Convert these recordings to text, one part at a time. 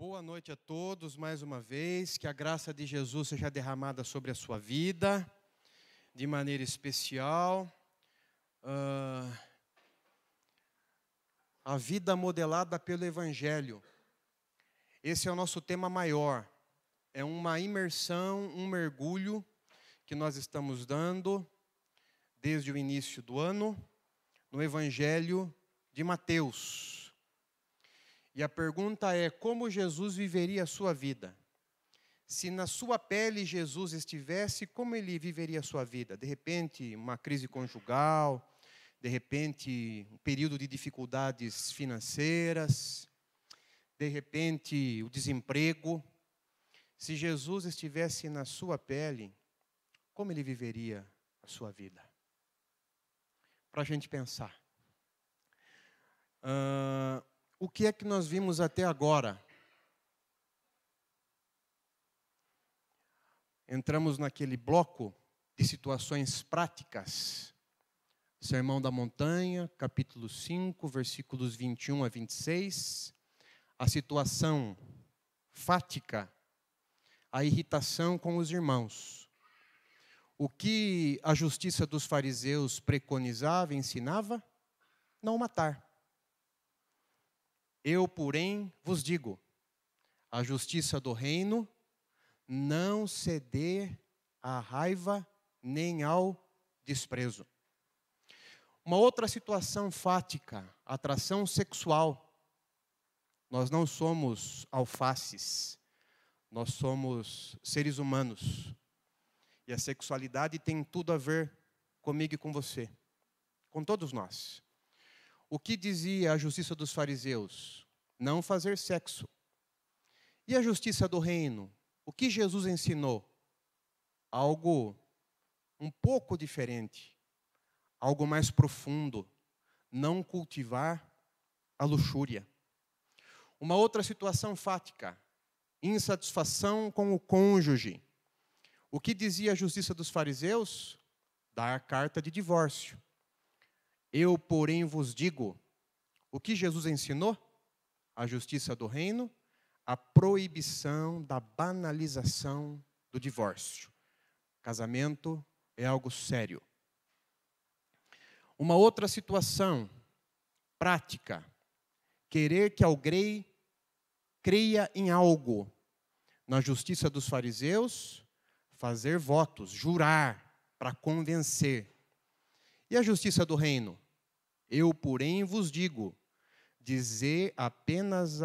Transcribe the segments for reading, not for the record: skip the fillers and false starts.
Boa noite a todos, mais uma vez. Que a graça de Jesus seja derramada sobre a sua vida, de maneira especial. A vida modelada pelo Evangelho. Esse é o nosso tema maior. É uma imersão, um mergulho que nós estamos dando desde o início do ano no Evangelho de Mateus. E a pergunta é: como Jesus viveria a sua vida? Se na sua pele Jesus estivesse, como ele viveria a sua vida? De repente, uma crise conjugal, de repente, um período de dificuldades financeiras, de repente, o desemprego. Se Jesus estivesse na sua pele, como ele viveria a sua vida? Para a gente pensar. O que é que nós vimos até agora? Entramos naquele bloco de situações práticas. Sermão da Montanha, capítulo 5, versículos 21 a 26. A situação fática, a irritação com os irmãos. O que a justiça dos fariseus preconizava e ensinava? Não matar. Eu, porém, vos digo, a justiça do reino, não ceder à raiva nem ao desprezo. Uma outra situação fática, atração sexual. Nós não somos alfaces, nós somos seres humanos. E a sexualidade tem tudo a ver comigo e com você, com todos nós. O que dizia a justiça dos fariseus? Não fazer sexo. E a justiça do reino? O que Jesus ensinou? Algo um pouco diferente, algo mais profundo. Não cultivar a luxúria. Uma outra situação fática, insatisfação com o cônjuge. O que dizia a justiça dos fariseus? Dar carta de divórcio. Eu, porém, vos digo, o que Jesus ensinou? A justiça do reino, a proibição da banalização do divórcio. Casamento é algo sério. Uma outra situação prática, querer que alguém creia em algo. Na justiça dos fariseus, fazer votos, jurar para convencer. E a justiça do reino? Eu, porém, vos digo, dizer apenas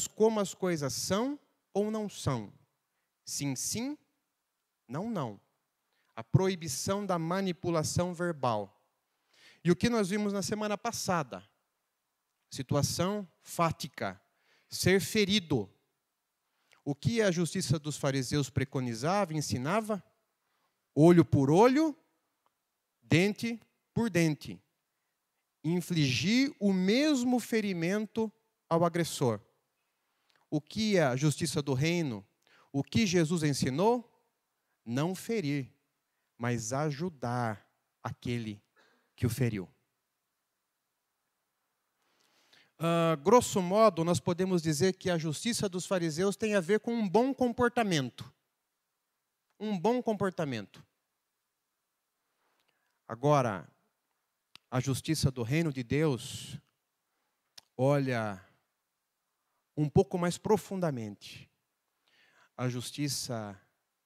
como as coisas são ou não são. Sim, sim, não, não. A proibição da manipulação verbal. E o que nós vimos na semana passada? Situação fática, ser ferido. O que a justiça dos fariseus preconizava, ensinava? Olho por olho, dente por dente. Infligir o mesmo ferimento ao agressor. O que a justiça do reino, o que Jesus ensinou? Não ferir, mas ajudar aquele que o feriu. Grosso modo, nós podemos dizer que a justiça dos fariseus tem a ver com um bom comportamento. Um bom comportamento. Agora, a justiça do reino de Deus olha um pouco mais profundamente. A justiça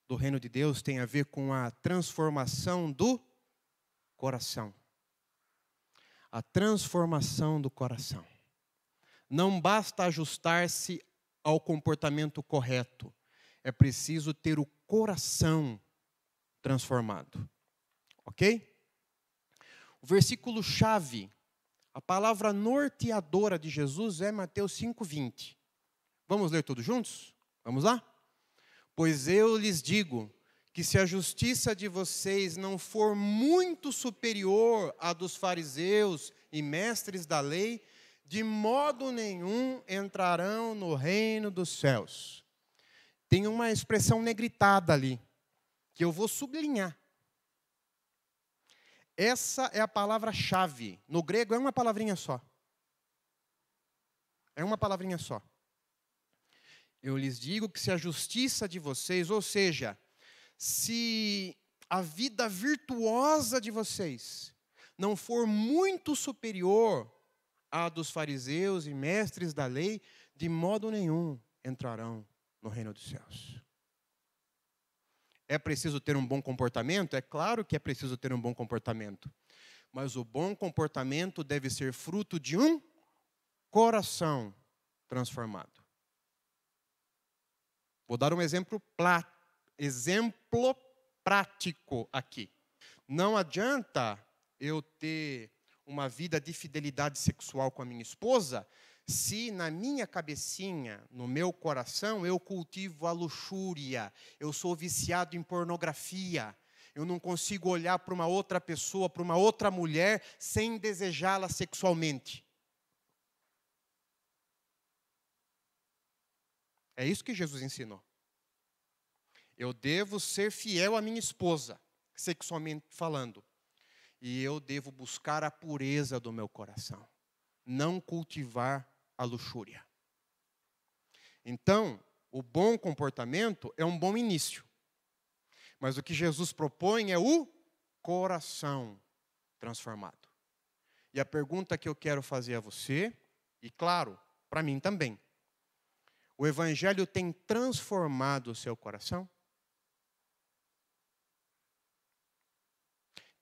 do reino de Deus tem a ver com a transformação do coração. A transformação do coração. Não basta ajustar-se ao comportamento correto. É preciso ter o coração transformado. Ok? O versículo-chave, a palavra norteadora de Jesus é Mateus 5:20. Vamos ler todos juntos? Vamos lá? Pois eu lhes digo que se a justiça de vocês não for muito superior à dos fariseus e mestres da lei, de modo nenhum entrarão no reino dos céus. Tem uma expressão negritada ali, que eu vou sublinhar. Essa é a palavra-chave. No grego é uma palavrinha só. É uma palavrinha só. Eu lhes digo que se a justiça de vocês, ou seja, se a vida virtuosa de vocês não for muito superior à dos fariseus e mestres da lei, de modo nenhum entrarão no reino dos céus. É preciso ter um bom comportamento? É claro que é preciso ter um bom comportamento. Mas o bom comportamento deve ser fruto de um coração transformado. Vou dar um exemplo prático aqui. Não adianta eu ter uma vida de fidelidade sexual com a minha esposa se na minha cabecinha, no meu coração, eu cultivo a luxúria, eu sou viciado em pornografia, eu não consigo olhar para uma outra pessoa, para uma outra mulher, sem desejá-la sexualmente. É isso que Jesus ensinou. Eu devo ser fiel à minha esposa, sexualmente falando. E eu devo buscar a pureza do meu coração, não cultivar a luxúria. Então, o bom comportamento é um bom início. Mas o que Jesus propõe é o coração transformado. E a pergunta que eu quero fazer a você, e claro, para mim também. O Evangelho tem transformado o seu coração?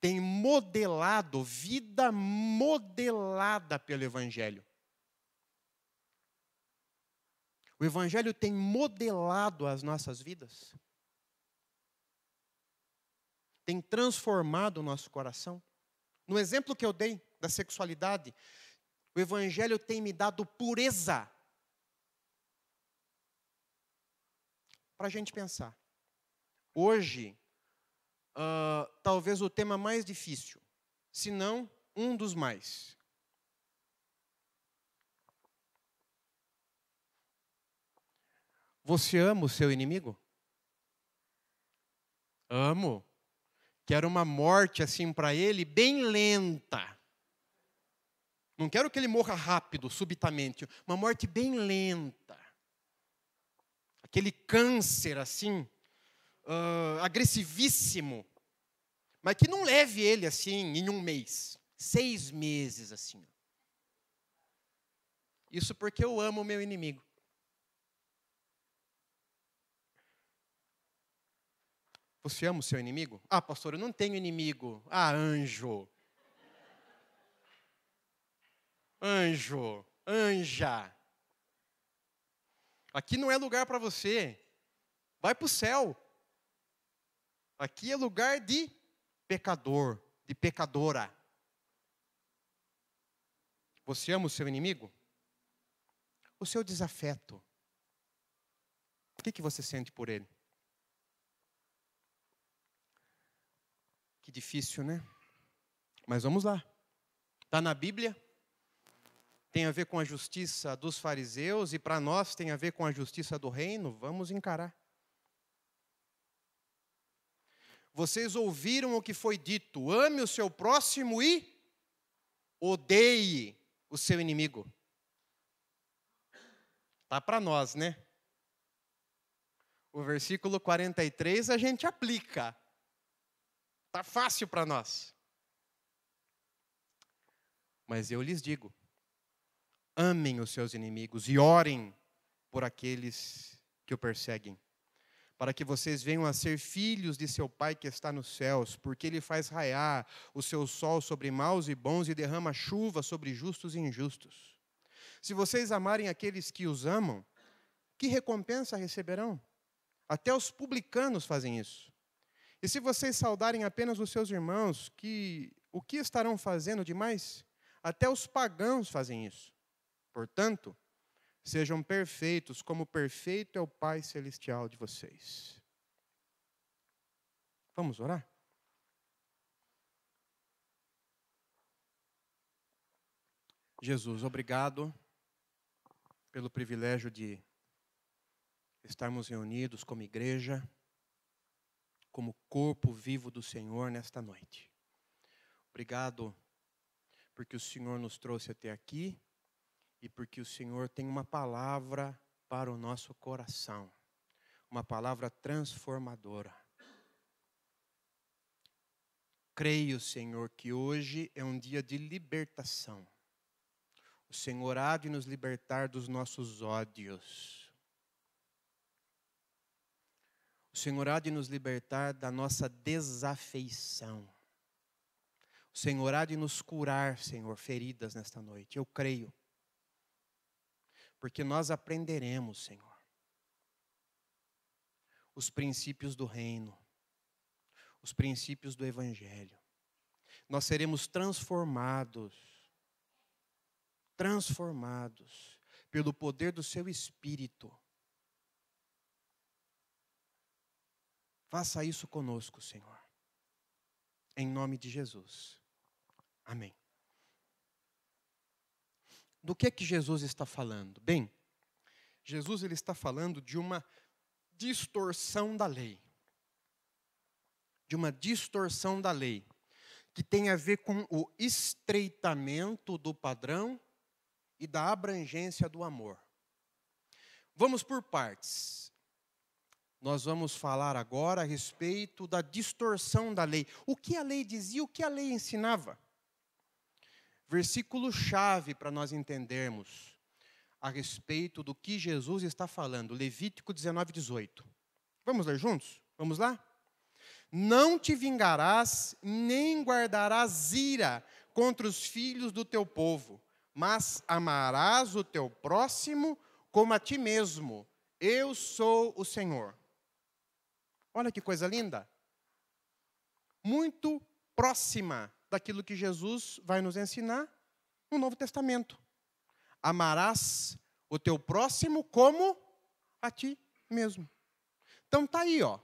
Tem modelado, vida modelada pelo Evangelho. O Evangelho tem modelado as nossas vidas? Tem transformado o nosso coração? No exemplo que eu dei da sexualidade, o Evangelho tem me dado pureza. Para a gente pensar. Hoje, talvez o tema mais difícil, se não um dos mais. Você ama o seu inimigo? Amo. Quero uma morte assim para ele, bem lenta. Não quero que ele morra rápido, subitamente. Uma morte bem lenta. Aquele câncer assim, agressivíssimo. Mas que não leve ele assim em um mês. 6 meses assim. Isso porque eu amo o meu inimigo. Você ama o seu inimigo? Ah, pastor, eu não tenho inimigo. Ah, anjo. Anjo, anja. Aqui não é lugar para você. Vai para o céu. Aqui é lugar de pecador, de pecadora. Você ama o seu inimigo? O seu desafeto. O que você sente por ele? Que difícil, né? Mas vamos lá. Está na Bíblia. Tem a ver com a justiça dos fariseus e para nós tem a ver com a justiça do reino. Vamos encarar. Vocês ouviram o que foi dito: ame o seu próximo e odeie o seu inimigo. Tá para nós, né? O versículo 43 a gente aplica. Tá fácil para nós. Mas eu lhes digo: amem os seus inimigos e orem por aqueles que o perseguem, para que vocês venham a ser filhos de seu Pai que está nos céus, porque Ele faz raiar o seu sol sobre maus e bons e derrama chuva sobre justos e injustos. Se vocês amarem aqueles que os amam, que recompensa receberão? Até os publicanos fazem isso. E se vocês saudarem apenas os seus irmãos, o que estarão fazendo demais? Até os pagãos fazem isso. Portanto, sejam perfeitos, como perfeito é o Pai Celestial de vocês. Vamos orar? Jesus, obrigado pelo privilégio de estarmos reunidos como igreja, como corpo vivo do Senhor nesta noite. Obrigado porque o Senhor nos trouxe até aqui e porque o Senhor tem uma palavra para o nosso coração. Uma palavra transformadora. Creio, Senhor, que hoje é um dia de libertação. O Senhor há de nos libertar dos nossos ódios. O Senhor há de nos libertar da nossa desafeição. O Senhor há de nos curar, Senhor, feridas nesta noite. Eu creio. Porque nós aprenderemos, Senhor, os princípios do reino, os princípios do Evangelho. Nós seremos transformados pelo poder do Seu Espírito. Faça isso conosco, Senhor. Em nome de Jesus. Amém. Do que Jesus está falando? Bem, Jesus ele está falando de uma distorção da lei. De uma distorção da lei, que tem a ver com o estreitamento do padrão e da abrangência do amor. Vamos por partes. Nós vamos falar agora a respeito da distorção da lei. O que a lei dizia, o que a lei ensinava? Versículo-chave para nós entendermos a respeito do que Jesus está falando. Levítico 19, 18. Vamos ler juntos? Vamos lá? Não te vingarás, nem guardarás ira contra os filhos do teu povo, mas amarás o teu próximo como a ti mesmo. Eu sou o Senhor. Olha que coisa linda. Muito próxima daquilo que Jesus vai nos ensinar no Novo Testamento. Amarás o teu próximo como a ti mesmo. Então está aí, ó,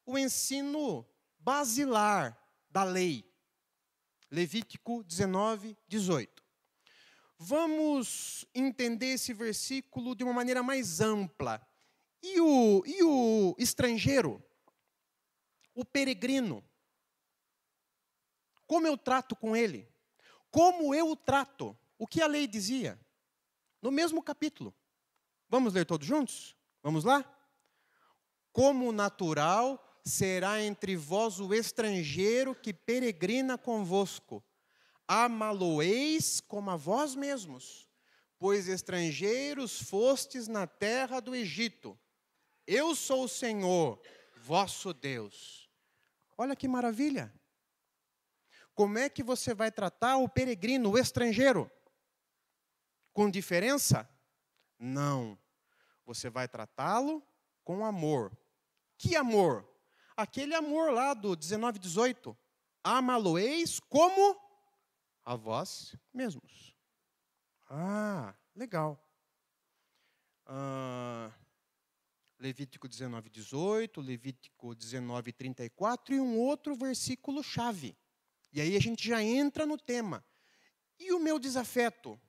o ensino basilar da lei. Levítico 19, 18. Vamos entender esse versículo de uma maneira mais ampla. E o estrangeiro? O peregrino? Como eu trato com ele? Como eu o trato? O que a lei dizia? No mesmo capítulo. Vamos ler todos juntos? Vamos lá? Como natural será entre vós o estrangeiro que peregrina convosco. Amá-lo-eis como a vós mesmos, pois estrangeiros fostes na terra do Egito. Eu sou o Senhor, vosso Deus. Olha que maravilha. Como é que você vai tratar o peregrino, o estrangeiro? Com diferença? Não. Você vai tratá-lo com amor. Que amor? Aquele amor lá do 19, 18. Amá-lo-eis como a vós mesmos. Ah, legal. Levítico 19, 18, Levítico 19, 34 e um outro versículo-chave. E aí a gente já entra no tema. E o meu desafeto?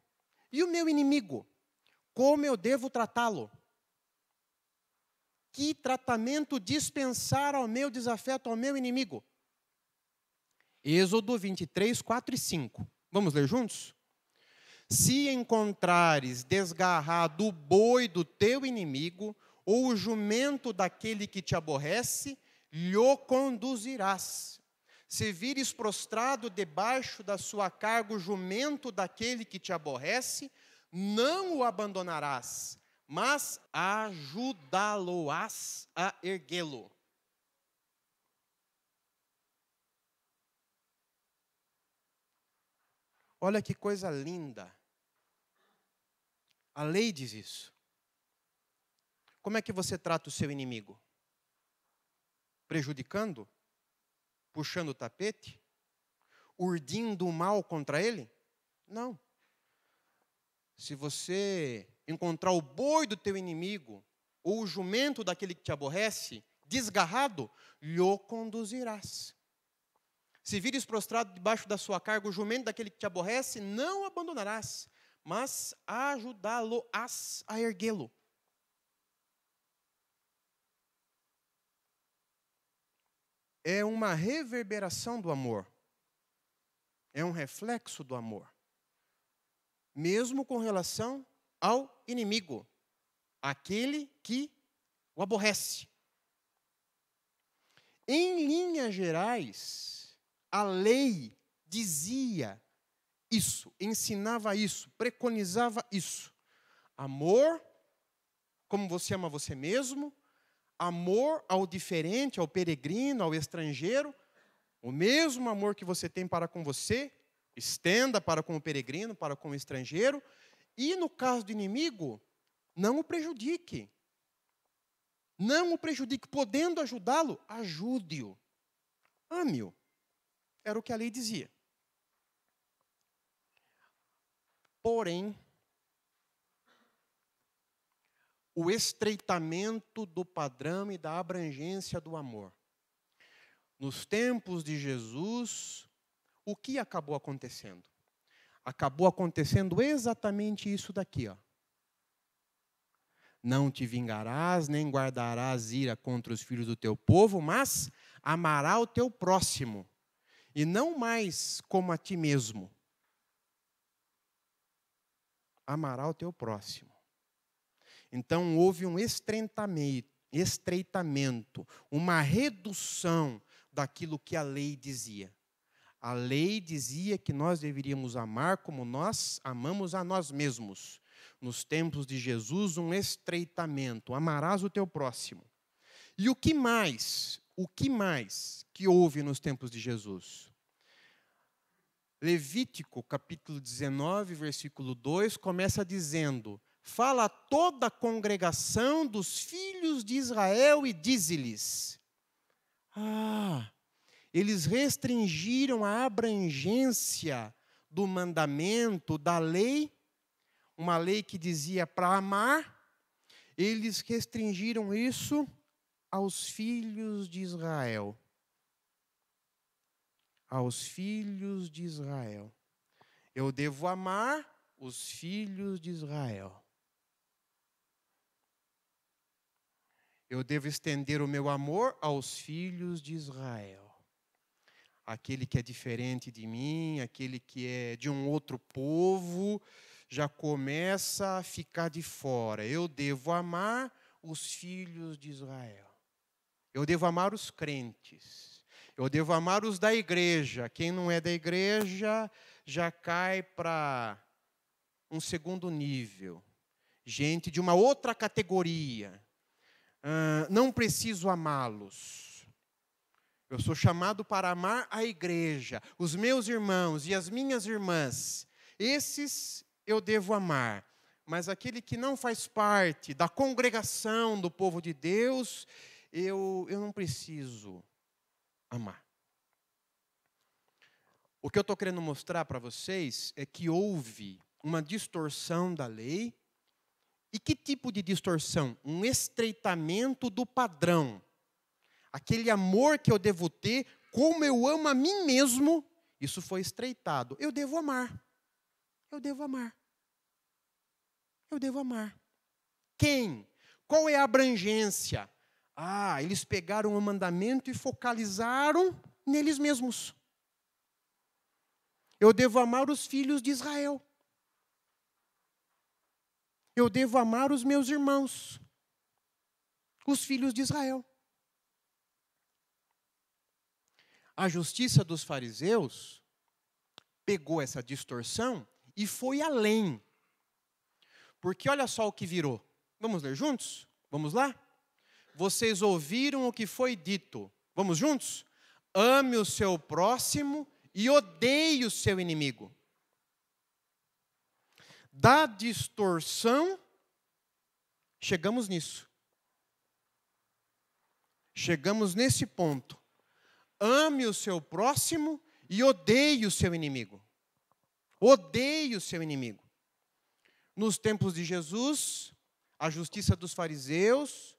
E o meu inimigo? Como eu devo tratá-lo? Que tratamento dispensar ao meu desafeto, ao meu inimigo? Êxodo 23, 4 e 5. Vamos ler juntos? Se encontrares desgarrado o boi do teu inimigo, ou o jumento daquele que te aborrece, lhe conduzirás. Se vires prostrado debaixo da sua carga o jumento daquele que te aborrece, não o abandonarás, mas ajudá-lo-ás a erguê-lo. Olha que coisa linda. A lei diz isso. Como é que você trata o seu inimigo? Prejudicando? Puxando o tapete? Urdindo o mal contra ele? Não. Se você encontrar o boi do teu inimigo, ou o jumento daquele que te aborrece, desgarrado, lhe conduzirás. Se vires prostrado debaixo da sua carga o jumento daquele que te aborrece, não o abandonarás, mas ajudá-lo-ás a erguê-lo. É uma reverberação do amor. É um reflexo do amor. Mesmo com relação ao inimigo. aquele que o aborrece. Em linhas gerais, a lei dizia isso, ensinava isso, preconizava isso. Amor, como você ama você mesmo, amor ao diferente, ao peregrino, ao estrangeiro, o mesmo amor que você tem para com você, estenda para com o peregrino, para com o estrangeiro, e no caso do inimigo, não o prejudique. Não o prejudique, podendo ajudá-lo, ajude-o. Ame-o. Era o que a lei dizia. Porém, o estreitamento do padrão e da abrangência do amor. Nos tempos de Jesus, o que acabou acontecendo? Acabou acontecendo exatamente isso daqui, ó. Não te vingarás, nem guardarás ira contra os filhos do teu povo, mas amará o teu próximo, e não mais como a ti mesmo. Amará o teu próximo. Então, houve um estreitamento, uma redução daquilo que a lei dizia. A lei dizia que nós deveríamos amar como nós amamos a nós mesmos. Nos tempos de Jesus, um estreitamento. Amarás o teu próximo. E o que mais? O que mais que houve nos tempos de Jesus? Levítico, capítulo 19, versículo 2, começa dizendo: fala a toda a congregação dos filhos de Israel e dize-lhes. Eles restringiram a abrangência do mandamento, da lei, uma lei que dizia para amar, eles restringiram isso aos filhos de Israel. Aos filhos de Israel. Eu devo amar os filhos de Israel. Eu devo estender o meu amor aos filhos de Israel. Aquele que é diferente de mim, aquele que é de um outro povo, já começa a ficar de fora. Eu devo amar os filhos de Israel. Eu devo amar os crentes. Eu devo amar os da igreja. Quem não é da igreja já cai para um segundo nível. Gente de uma outra categoria. Não preciso amá-los. Eu sou chamado para amar a igreja, os meus irmãos e as minhas irmãs. Esses eu devo amar. Mas aquele que não faz parte da congregação do povo de Deus, eu não preciso amar. O que eu estou querendo mostrar para vocês é que houve uma distorção da lei. E que tipo de distorção? Um estreitamento do padrão. Aquele amor que eu devo ter, como eu amo a mim mesmo, isso foi estreitado. Eu devo amar. Eu devo amar. Eu devo amar. Quem? Qual é a abrangência? Eles pegaram o mandamento e focalizaram neles mesmos. Eu devo amar os filhos de Israel. Eu devo amar os meus irmãos, os filhos de Israel. A justiça dos fariseus pegou essa distorção e foi além. Porque olha só o que virou. Vamos ler juntos? Vamos lá? Vocês ouviram o que foi dito. Vamos juntos? Ame o seu próximo e odeie o seu inimigo. Da distorção, chegamos nisso. Chegamos nesse ponto. Ame o seu próximo e odeie o seu inimigo. Odeie o seu inimigo. Nos tempos de Jesus, a justiça dos fariseus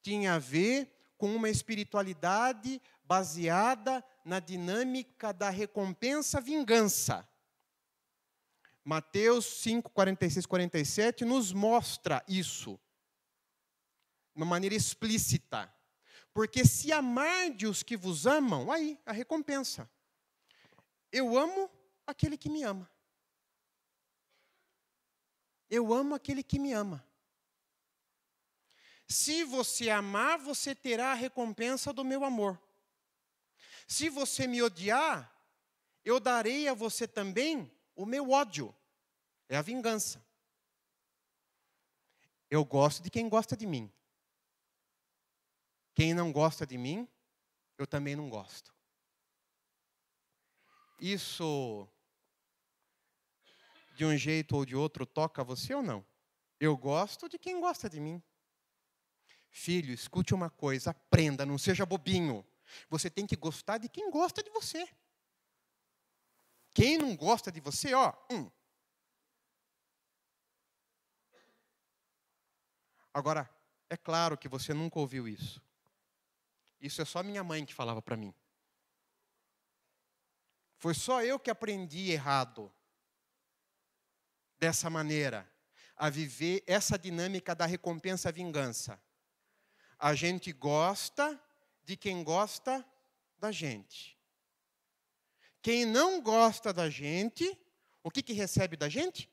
tinha a ver com uma espiritualidade baseada na dinâmica da recompensa-vingança. Mateus 5, 46, 47 nos mostra isso de uma maneira explícita. Porque se amarde os que vos amam, aí, a recompensa. Eu amo aquele que me ama. Eu amo aquele que me ama. Se você amar, você terá a recompensa do meu amor. Se você me odiar, eu darei a você também o meu ódio. É a vingança. Eu gosto de quem gosta de mim. Quem não gosta de mim, eu também não gosto. Isso, de um jeito ou de outro, toca você ou não? Eu gosto de quem gosta de mim. Filho, escute uma coisa, aprenda, não seja bobinho. Você tem que gostar de quem gosta de você. Quem não gosta de você, ó. Agora, é claro que você nunca ouviu isso. Isso é só minha mãe que falava para mim. Foi só eu que aprendi errado. Dessa maneira, a viver essa dinâmica da recompensa-vingança. A gente gosta de quem gosta da gente. Quem não gosta da gente, o que recebe da gente?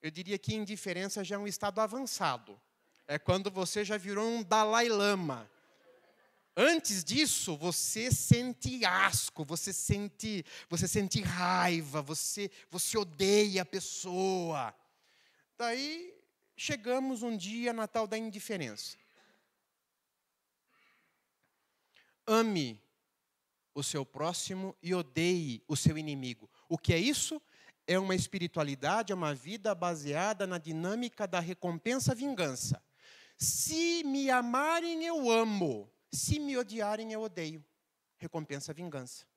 Eu diria que indiferença já é um estado avançado. É quando você já virou um Dalai Lama. Antes disso, você sente asco, você sente raiva, você odeia a pessoa. Daí, chegamos um dia na tal da indiferença. Ame o seu próximo e odeie o seu inimigo. O que é isso? É uma espiritualidade, é uma vida baseada na dinâmica da recompensa-vingança. Se me amarem, eu amo. Se me odiarem, eu odeio. Recompensa-vingança.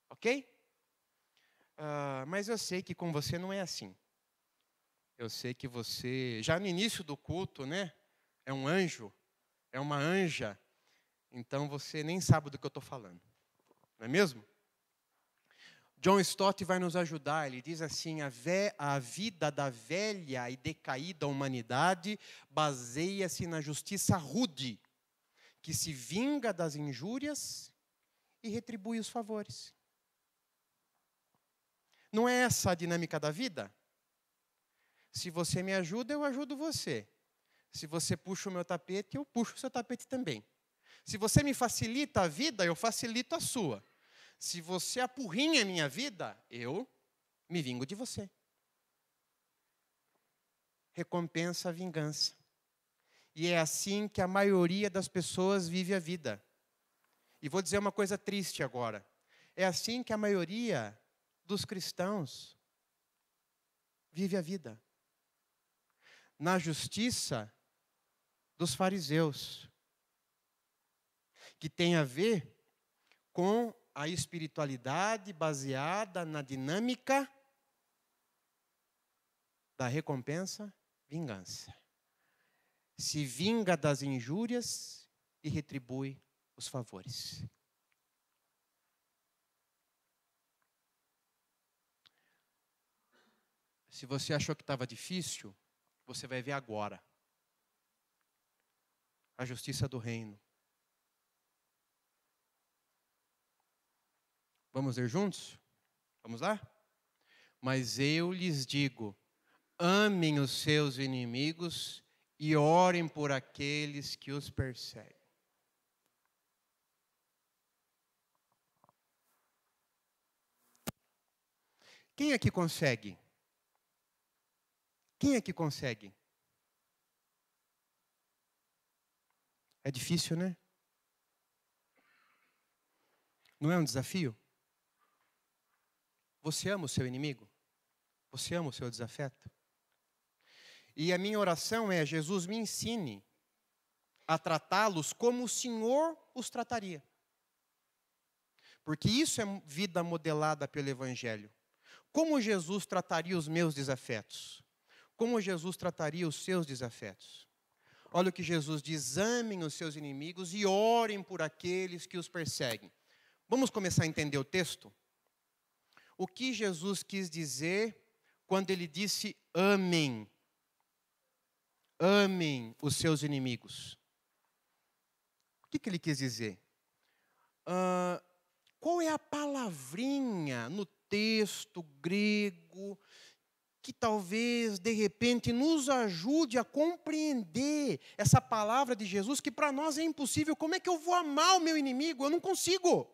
Ok? Mas eu sei que com você não é assim. Eu sei que você, já no início do culto, né? É um anjo, é uma anja. Então você nem sabe do que eu estou falando. Não é mesmo? John Stott vai nos ajudar. Ele diz assim: a vida da velha e decaída humanidade baseia-se na justiça rude, que se vinga das injúrias e retribui os favores. Não é essa a dinâmica da vida? Se você me ajuda, eu ajudo você. Se você puxa o meu tapete, eu puxo o seu tapete também. Se você me facilita a vida, eu facilito a sua. Se você apurrinha a minha vida, eu me vingo de você. Recompensa a vingança. E é assim que a maioria das pessoas vive a vida. E vou dizer uma coisa triste agora. É assim que a maioria dos cristãos vive a vida. Na justiça dos fariseus. Que tem a ver com a espiritualidade baseada na dinâmica da recompensa-vingança. Se vinga das injúrias e retribui os favores. Se você achou que estava difícil, você vai ver agora. A justiça do reino. Vamos ler juntos? Vamos lá? Mas eu lhes digo, amem os seus inimigos e orem por aqueles que os perseguem. Quem aqui consegue? Quem aqui consegue? É difícil, né? Não é um desafio? Você ama o seu inimigo? Você ama o seu desafeto? E a minha oração é: Jesus, me ensine a tratá-los como o Senhor os trataria. Porque isso é vida modelada pelo Evangelho. Como Jesus trataria os meus desafetos? Como Jesus trataria os seus desafetos? Olha o que Jesus diz: amem os seus inimigos e orem por aqueles que os perseguem. Vamos começar a entender o texto? O que Jesus quis dizer quando ele disse amem? Amem os seus inimigos. O que ele quis dizer? Qual é a palavrinha no texto grego que talvez, de repente, nos ajude a compreender essa palavra de Jesus, que para nós é impossível. Como é que eu vou amar o meu inimigo? Eu não consigo.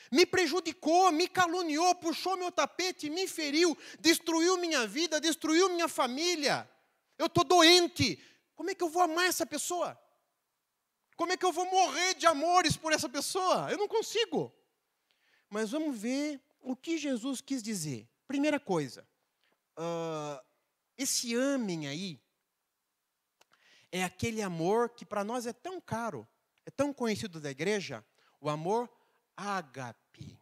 Me prejudicou, me caluniou, puxou meu tapete, me feriu, destruiu minha vida, destruiu minha família. Eu estou doente. Como é que eu vou amar essa pessoa? Como é que eu vou morrer de amores por essa pessoa? Eu não consigo. Mas vamos ver o que Jesus quis dizer. Primeira coisa, esse amém aí é aquele amor que para nós é tão caro, é tão conhecido da igreja, o amor ágape.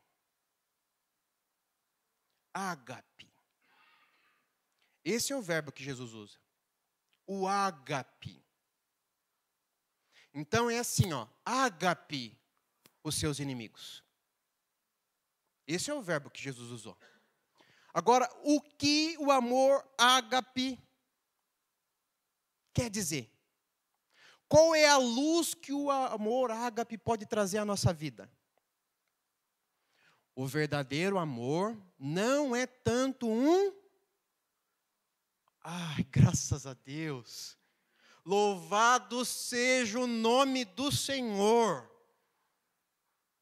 Ágape. Esse é o verbo que Jesus usa. O ágape. Então é assim, ágape os seus inimigos. Esse é o verbo que Jesus usou. Agora, o que o amor ágape quer dizer? Qual é a luz que o amor ágape pode trazer à nossa vida? O verdadeiro amor não é tanto Ai, graças a Deus. Louvado seja o nome do Senhor.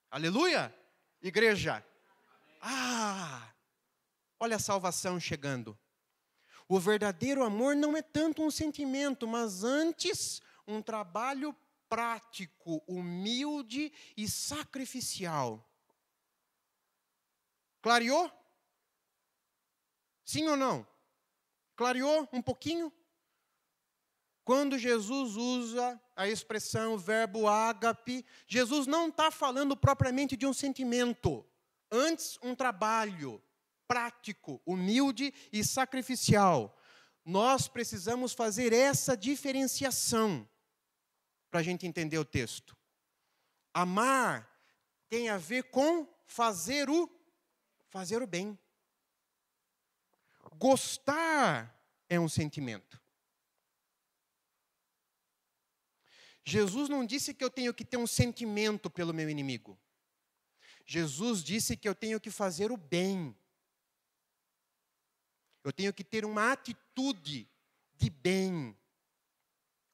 Aleluia, igreja. Olha a salvação chegando. O verdadeiro amor não é tanto um sentimento, mas antes um trabalho prático, humilde e sacrificial. Clareou? Sim ou não? Clareou um pouquinho? Quando Jesus usa a expressão, o verbo ágape, Jesus não está falando propriamente de um sentimento. Antes, um trabalho prático, humilde e sacrificial. Nós precisamos fazer essa diferenciação para a gente entender o texto. Amar tem a ver com fazer o bem. Gostar é um sentimento. Jesus não disse que eu tenho que ter um sentimento pelo meu inimigo. Jesus disse que eu tenho que fazer o bem. Eu tenho que ter uma atitude de bem.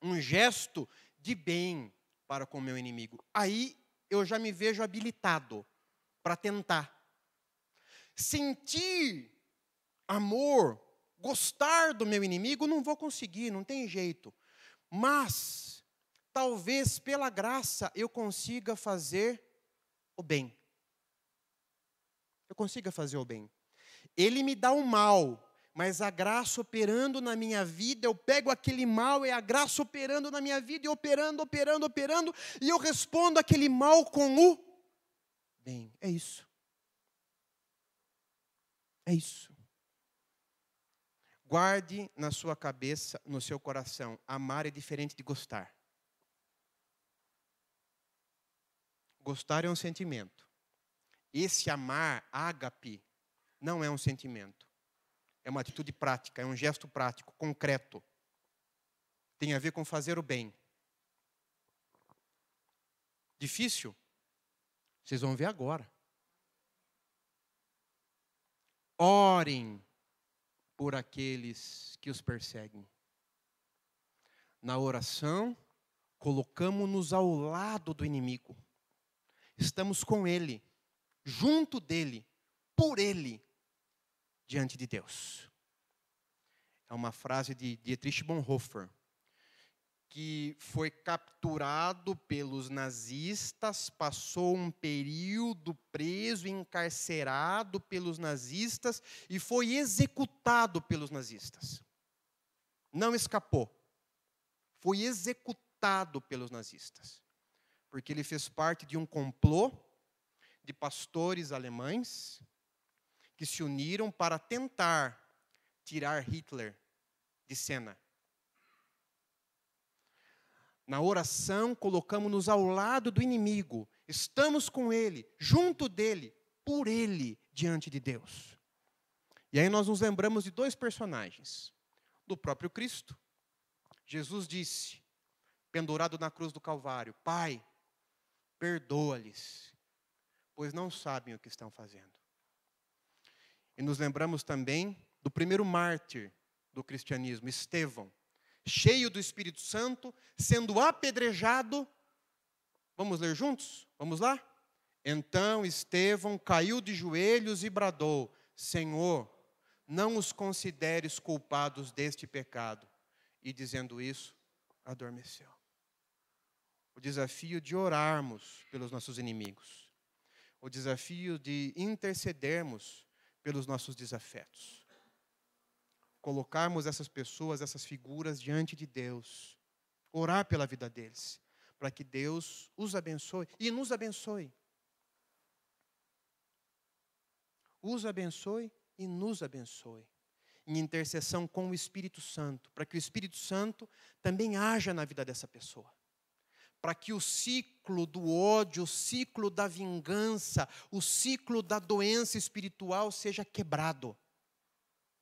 Um gesto de bem para com o meu inimigo. Aí eu já me vejo habilitado para tentar. Sentir amor, gostar do meu inimigo, não vou conseguir, não tem jeito. Mas, talvez pela graça eu consiga fazer o bem. Eu consiga fazer o bem. Ele me dá o mal, mas a graça operando na minha vida, eu pego aquele mal, é a graça operando na minha vida, e operando, e eu respondo aquele mal com o bem. É isso. É isso. Guarde na sua cabeça, no seu coração, amar é diferente de gostar. Gostar é um sentimento. Esse amar, ágape, não é um sentimento. É uma atitude prática, é um gesto prático, concreto. Tem a ver com fazer o bem. Difícil? Vocês vão ver agora. Orem por aqueles que os perseguem. Na oração, colocamos-nos ao lado do inimigo. Estamos com ele, junto dele, por ele, diante de Deus. É uma frase de Dietrich Bonhoeffer, que foi capturado pelos nazistas, passou um período preso, encarcerado pelos nazistas e foi executado pelos nazistas. Não escapou. Foi executado pelos nazistas. Porque ele fez parte de um complô de pastores alemães que se uniram para tentar tirar Hitler de cena. Na oração, colocamos-nos ao lado do inimigo. Estamos com ele, junto dele, por ele, diante de Deus. E aí nós nos lembramos de dois personagens. Do próprio Cristo. Jesus disse, pendurado na cruz do Calvário, Pai, perdoa-lhes, pois não sabem o que estão fazendo. E nos lembramos também do primeiro mártir do cristianismo, Estevão, cheio do Espírito Santo, sendo apedrejado. Vamos ler juntos? Vamos lá? Então Estevão caiu de joelhos e bradou: Senhor, não os consideres culpados deste pecado. E dizendo isso, adormeceu. O desafio de orarmos pelos nossos inimigos. O desafio de intercedermos pelos nossos desafetos. Colocarmos essas pessoas, essas figuras diante de Deus. Orar pela vida deles. Para que Deus os abençoe e nos abençoe. Os abençoe e nos abençoe. Em intercessão com o Espírito Santo. Para que o Espírito Santo também haja na vida dessa pessoa. Para que o ciclo do ódio, o ciclo da vingança, o ciclo da doença espiritual seja quebrado.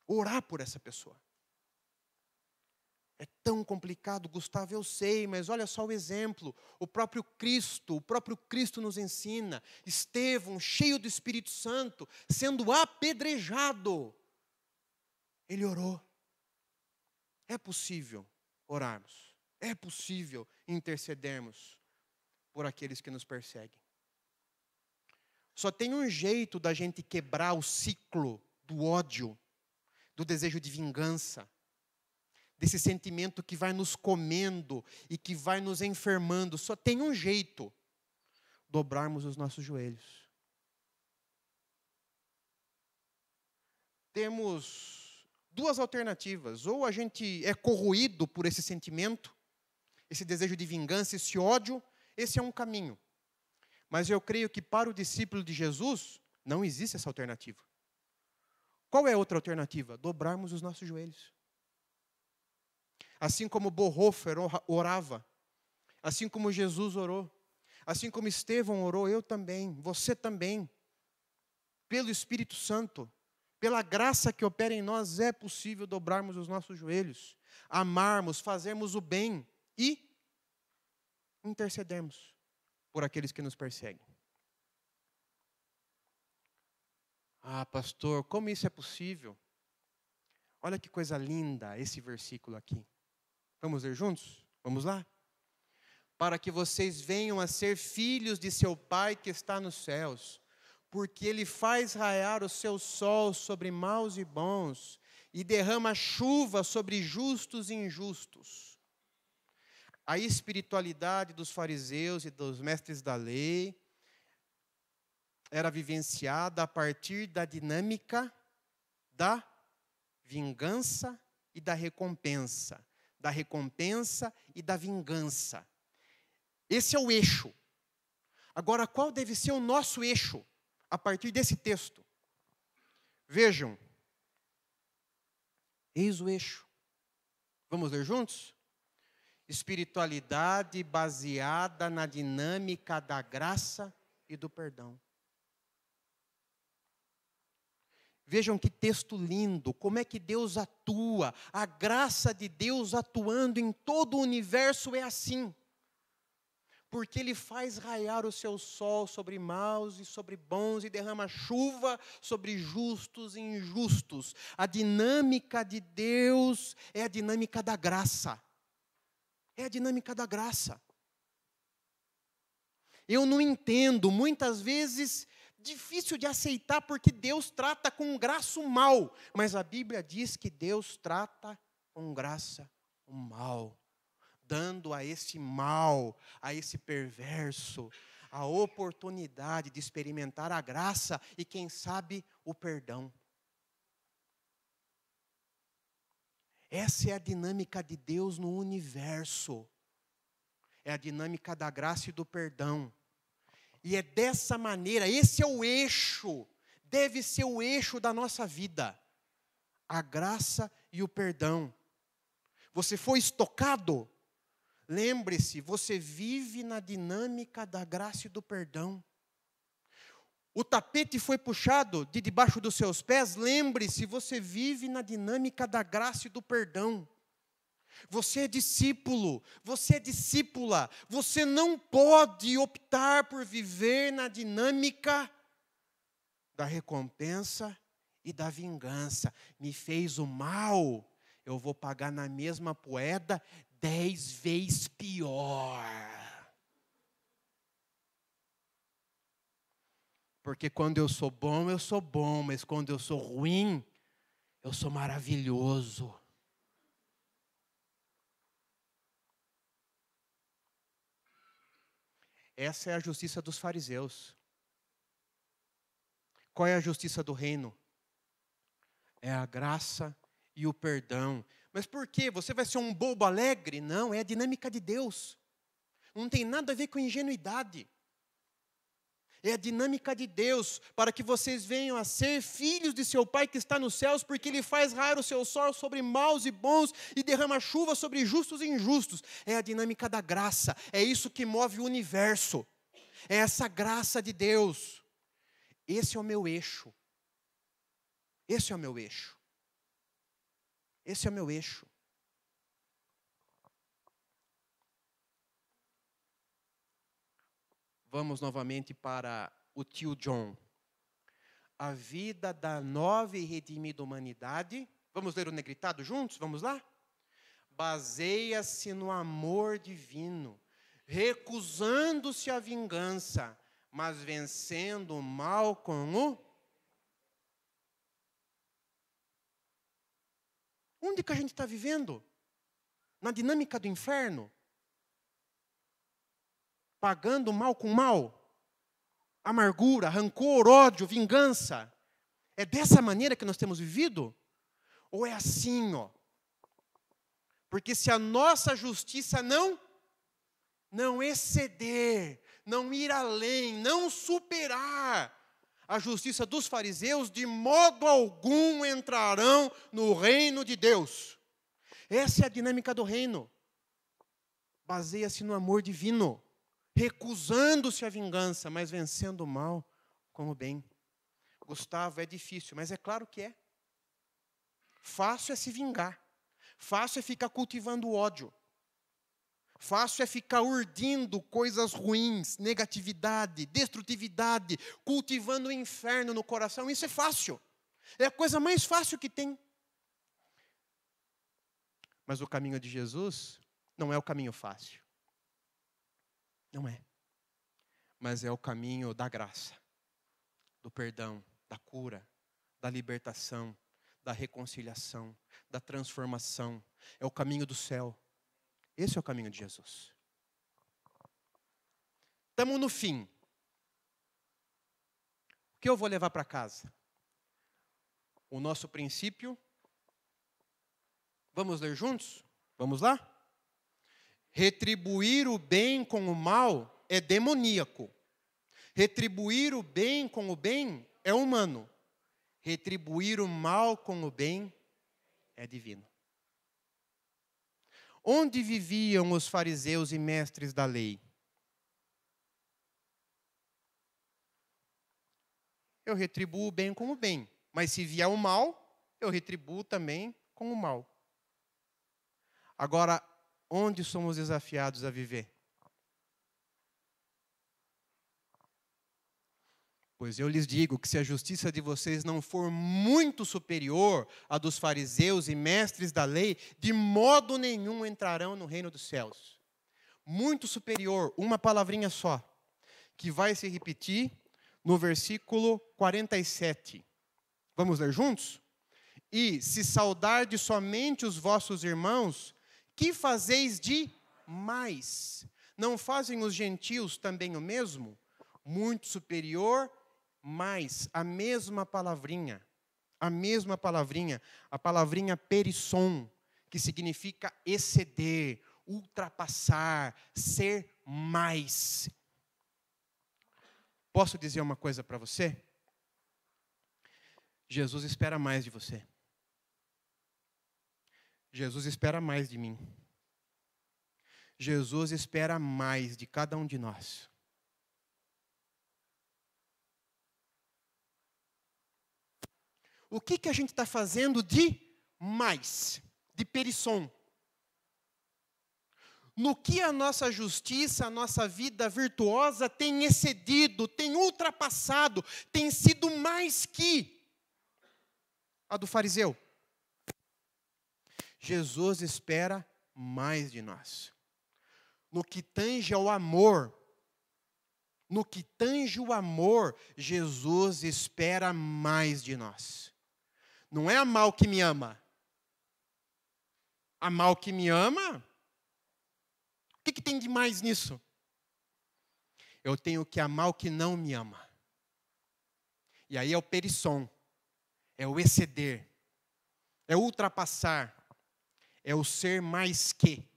Orar por essa pessoa. É tão complicado, Gustavo, eu sei, mas olha só o exemplo. O próprio Cristo nos ensina. Estevão, cheio do Espírito Santo, sendo apedrejado. Ele orou. É possível orarmos. É possível intercedermos por aqueles que nos perseguem. Só tem um jeito da gente quebrar o ciclo do ódio, do desejo de vingança, desse sentimento que vai nos comendo e que vai nos enfermando. Só tem um jeito: dobrarmos os nossos joelhos. Temos duas alternativas. Ou a gente é corroído por esse sentimento, esse desejo de vingança, esse ódio. Esse é um caminho. Mas eu creio que para o discípulo de Jesus, não existe essa alternativa. Qual é a outra alternativa? Dobrarmos os nossos joelhos. Assim como Bonhoeffer orava, assim como Jesus orou, assim como Estevão orou, eu também, você também, pelo Espírito Santo, pela graça que opera em nós, é possível dobrarmos os nossos joelhos, amarmos, fazermos o bem e intercedermos por aqueles que nos perseguem. Ah, pastor, como isso é possível? Olha que coisa linda esse versículo aqui. Vamos ler juntos? Vamos lá? Para que vocês venham a ser filhos de seu Pai que está nos céus, porque Ele faz raiar o seu sol sobre maus e bons, e derrama chuva sobre justos e injustos. A espiritualidade dos fariseus e dos mestres da lei era vivenciada a partir da dinâmica da vingança e da recompensa. Da recompensa e da vingança. Esse é o eixo. Agora, qual deve ser o nosso eixo a partir desse texto? Vejam. Eis o eixo. Vamos ler juntos? Espiritualidade baseada na dinâmica da graça e do perdão. Vejam que texto lindo, como é que Deus atua, a graça de Deus atuando em todo o universo é assim. Porque Ele faz raiar o seu sol sobre maus e sobre bons e derrama chuva sobre justos e injustos. A dinâmica de Deus é a dinâmica da graça. É a dinâmica da graça. Eu não entendo, muitas vezes, difícil de aceitar, porque Deus trata com graça o mal. Mas a Bíblia diz que Deus trata com graça o mal. Dando a esse mal, a esse perverso, a oportunidade de experimentar a graça e, quem sabe, o perdão. Essa é a dinâmica de Deus no universo. É a dinâmica da graça e do perdão. E é dessa maneira, esse é o eixo, deve ser o eixo da nossa vida. A graça e o perdão. Você foi estocado? Lembre-se, você vive na dinâmica da graça e do perdão. O tapete foi puxado de debaixo dos seus pés? Lembre-se, você vive na dinâmica da graça e do perdão. Você é discípulo, você é discípula. Você não pode optar por viver na dinâmica da recompensa e da vingança. Me fez o mal, eu vou pagar na mesma moeda 10 vezes pior. Porque quando eu sou bom, mas quando eu sou ruim, eu sou maravilhoso. Essa é a justiça dos fariseus. Qual é a justiça do reino? É a graça e o perdão. Mas por quê? Você vai ser um bobo alegre? Não, é a dinâmica de Deus. Não tem nada a ver com ingenuidade. É a dinâmica de Deus, para que vocês venham a ser filhos de seu Pai que está nos céus, porque Ele faz raiar o seu sol sobre maus e bons e derrama chuva sobre justos e injustos. É a dinâmica da graça, é isso que move o universo. É essa graça de Deus. Esse é o meu eixo. Esse é o meu eixo. Esse é o meu eixo. Vamos novamente para o tio John. A vida da nova e redimida humanidade. Vamos ler o negritado juntos? Vamos lá? Baseia-se no amor divino, recusando-se à vingança, mas vencendo o mal com o... Onde que a gente está vivendo? Na dinâmica do inferno? Pagando mal com mal? Amargura, rancor, ódio, vingança? É dessa maneira que nós temos vivido? Ou é assim, ó? Porque se a nossa justiça não exceder, não ir além, não superar a justiça dos fariseus, de modo algum entrarão no reino de Deus. Essa é a dinâmica do reino. Baseia-se no amor divino, recusando-se à vingança, mas vencendo o mal com o bem. Gustavo, é difícil, mas é claro que é. Fácil é se vingar. Fácil é ficar cultivando ódio. Fácil é ficar urdindo coisas ruins, negatividade, destrutividade, cultivando o inferno no coração. Isso é fácil. É a coisa mais fácil que tem. Mas o caminho de Jesus não é o caminho fácil. Não é. Mas é o caminho da graça, do perdão, da cura, da libertação, da reconciliação, da transformação. É o caminho do céu. Esse é o caminho de Jesus. Estamos no fim. O que eu vou levar para casa? O nosso princípio. Vamos ler juntos? Vamos lá? Retribuir o bem com o mal é demoníaco. Retribuir o bem com o bem é humano. Retribuir o mal com o bem é divino. Onde viviam os fariseus e mestres da lei? Eu retribuo o bem com o bem. Mas se vier o mal, eu retribuo também com o mal. Agora, onde somos desafiados a viver? Pois eu lhes digo que se a justiça de vocês não for muito superior à dos fariseus e mestres da lei, de modo nenhum entrarão no reino dos céus. Muito superior, uma palavrinha só, que vai se repetir no versículo 47. Vamos ler juntos? E se saudardes somente os vossos irmãos, que fazeis de mais? Não fazem os gentios também o mesmo? Muito superior, mais, a mesma palavrinha, a palavrinha perisson, que significa exceder, ultrapassar, ser mais. Posso dizer uma coisa para você? Jesus espera mais de você. Jesus espera mais de mim. Jesus espera mais de cada um de nós. O que a gente está fazendo de mais, de perissom? No que a nossa justiça, a nossa vida virtuosa tem excedido, tem ultrapassado, tem sido mais que? A do fariseu. Jesus espera mais de nós. No que tange ao amor, Jesus espera mais de nós. Não é amar o que me ama. Amar o que me ama? O que tem de mais nisso? Eu tenho que amar o que não me ama. E aí é o perissom, é o exceder, é o ultrapassar, é o ser mais que.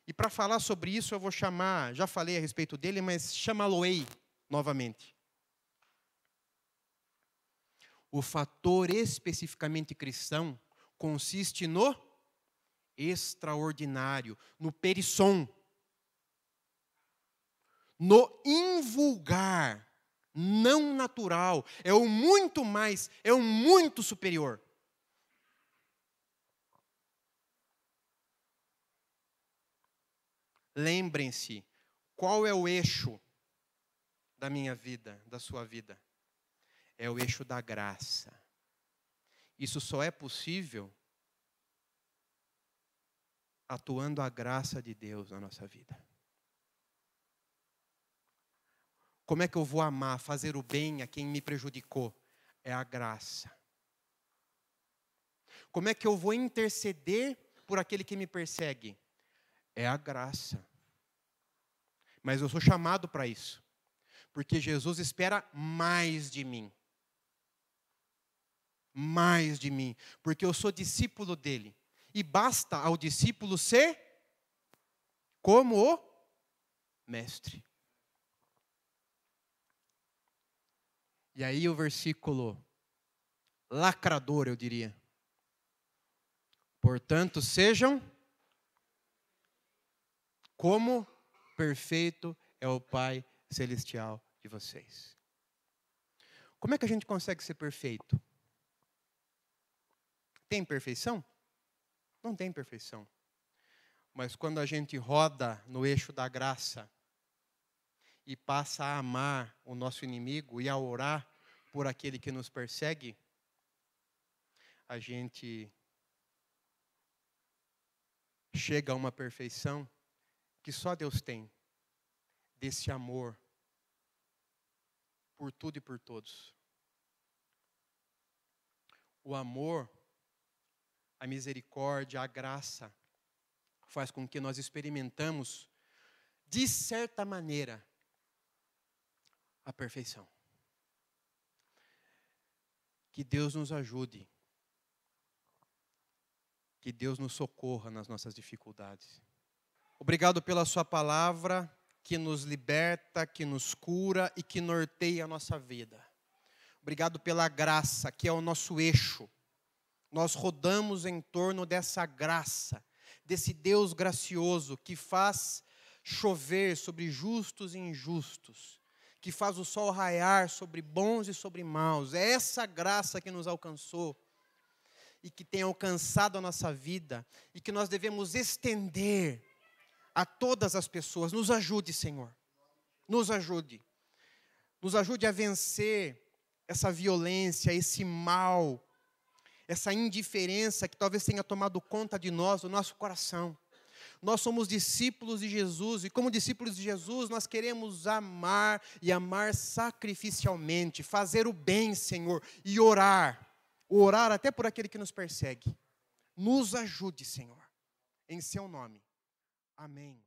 E para falar sobre isso eu vou chamar, já falei a respeito dele, mas chamá-lo-ei novamente. O fator especificamente cristão consiste no extraordinário, no perissom, no invulgar, não natural, é o muito mais, é o muito superior. Lembrem-se, qual é o eixo da minha vida, da sua vida? É o eixo da graça. Isso só é possível atuando a graça de Deus na nossa vida. Como é que eu vou amar, fazer o bem a quem me prejudicou? É a graça. Como é que eu vou interceder por aquele que me persegue? É a graça. Mas eu sou chamado para isso. Porque Jesus espera mais de mim. Mais de mim. Porque eu sou discípulo dele. E basta ao discípulo ser como o mestre. E aí o versículo lacrador, eu diria. Portanto, sejam como perfeito é o Pai Celestial de vocês. Como é que a gente consegue ser perfeito? Tem perfeição? Não tem perfeição. Mas quando a gente roda no eixo da graça e passa a amar o nosso inimigo e a orar por aquele que nos persegue, a gente chega a uma perfeição que só Deus tem, desse amor por tudo e por todos. O amor, a misericórdia, a graça, faz com que nós experimentamos, de certa maneira, a perfeição. Que Deus nos ajude. Que Deus nos socorra nas nossas dificuldades. Obrigado pela sua palavra, que nos liberta, que nos cura e que norteia a nossa vida. Obrigado pela graça, que é o nosso eixo. Nós rodamos em torno dessa graça, desse Deus gracioso que faz chover sobre justos e injustos, que faz o sol raiar sobre bons e sobre maus. É essa graça que nos alcançou e que tem alcançado a nossa vida e que nós devemos estender a todas as pessoas. Nos ajude, Senhor. Nos ajude. Nos ajude a vencer essa violência, esse mal, essa indiferença que talvez tenha tomado conta de nós, do nosso coração. Nós somos discípulos de Jesus e como discípulos de Jesus nós queremos amar e amar sacrificialmente, fazer o bem, Senhor, e orar até por aquele que nos persegue. Nos ajude, Senhor, em seu nome. Amém.